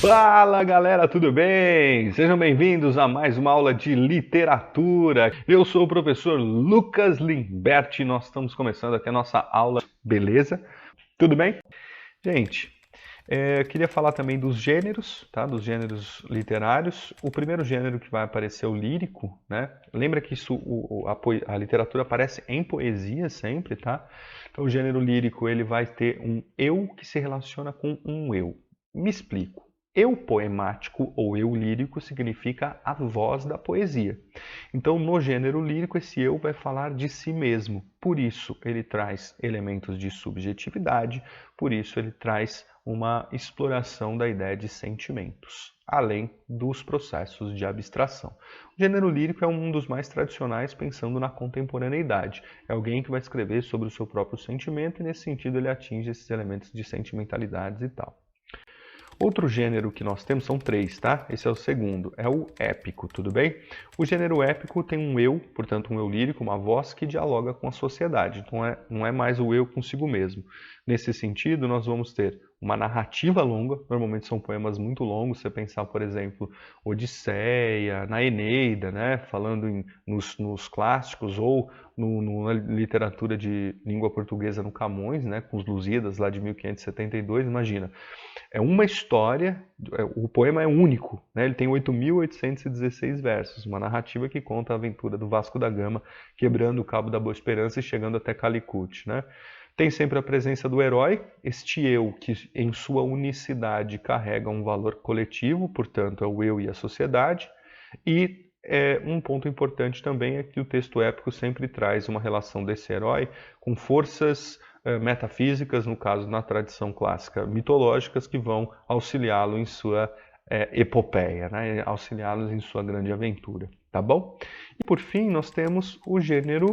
Fala galera, tudo bem? Sejam bem-vindos a mais uma aula de literatura. Eu sou o professor Lucas Limberti e nós estamos começando aqui a nossa aula, beleza? Tudo bem? Gente, eu queria falar também dos gêneros, tá? Dos gêneros literários. O primeiro gênero que vai aparecer é o lírico, né? Lembra que a literatura aparece em poesia sempre, tá? Então o gênero lírico ele vai ter um eu que se relaciona com um eu. Me explico. Eu poemático ou eu lírico significa a voz da poesia. Então, no gênero lírico, esse eu vai falar de si mesmo. Por isso, ele traz elementos de subjetividade, por isso, ele traz uma exploração da ideia de sentimentos, além dos processos de abstração. O gênero lírico é um dos mais tradicionais pensando na contemporaneidade. É alguém que vai escrever sobre o seu próprio sentimento e, nesse sentido, ele atinge esses elementos de sentimentalidades e tal. Outro gênero que nós temos são três, tá? Esse é o segundo, é o épico, tudo bem? O gênero épico tem um eu, portanto um eu lírico, uma voz que dialoga com a sociedade, então não é mais o eu consigo mesmo. Nesse sentido, nós vamos ter uma narrativa longa, normalmente são poemas muito longos, você pensar, por exemplo, Odisseia, na Eneida, né? Falando nos clássicos, ou na literatura de língua portuguesa no Camões, né? Com os Lusíadas lá de 1572, imagina. É uma história, o poema é único, né? Ele tem 8.816 versos, uma narrativa que conta a aventura do Vasco da Gama quebrando o Cabo da Boa Esperança e chegando até Calicut, né? Tem sempre a presença do herói, este eu que em sua unicidade carrega um valor coletivo, portanto é o eu e a sociedade, e um ponto importante também é que o texto épico sempre traz uma relação desse herói com forças metafísicas, no caso na tradição clássica mitológicas, que vão auxiliá-lo em sua epopeia, né? Auxiliá-los em sua grande aventura, tá bom? E por fim nós temos o gênero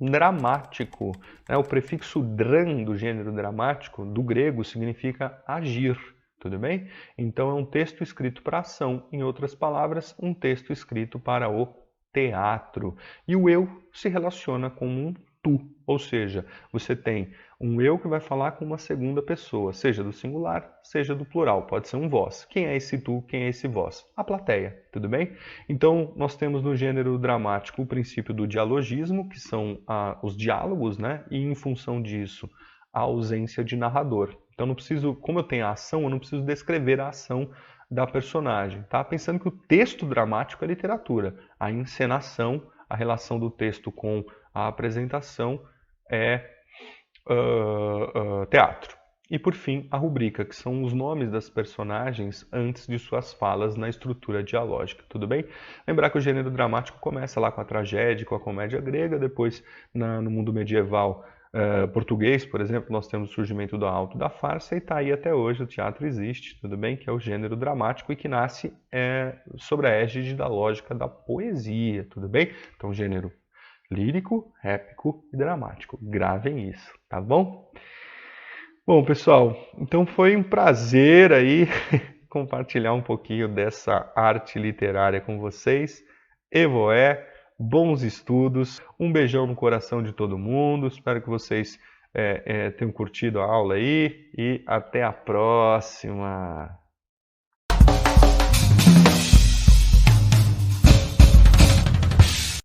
dramático, né? O prefixo dran do gênero dramático, do grego, significa agir, tudo bem? Então é um texto escrito para ação, em outras palavras, um texto escrito para o teatro. E o eu se relaciona com um tu, ou seja, você tem um eu que vai falar com uma segunda pessoa, seja do singular, seja do plural, pode ser um vós. Quem é esse tu, quem é esse vós? A plateia, tudo bem? Então, nós temos no gênero dramático o princípio do dialogismo, que são os diálogos, né? E em função disso, a ausência de narrador. Então, não preciso, como eu tenho a ação, eu não preciso descrever a ação da personagem, tá? Pensando que o texto dramático é literatura, a encenação, a relação do texto com a apresentação é teatro. E por fim, a rubrica, que são os nomes das personagens antes de suas falas na estrutura dialógica, tudo bem? Lembrar que o gênero dramático começa lá com a tragédia, com a comédia grega, depois no mundo medieval português, por exemplo, nós temos o surgimento do alto da farsa e está aí até hoje, o teatro existe, tudo bem? Que é o gênero dramático e que nasce sobre a égide da lógica da poesia, tudo bem? Então, gênero lírico, épico e dramático. Gravem isso, tá bom? Bom, pessoal, então foi um prazer aí compartilhar um pouquinho dessa arte literária com vocês. Evoé, bons estudos, um beijão no coração de todo mundo. Espero que vocês tenham curtido a aula aí e até a próxima.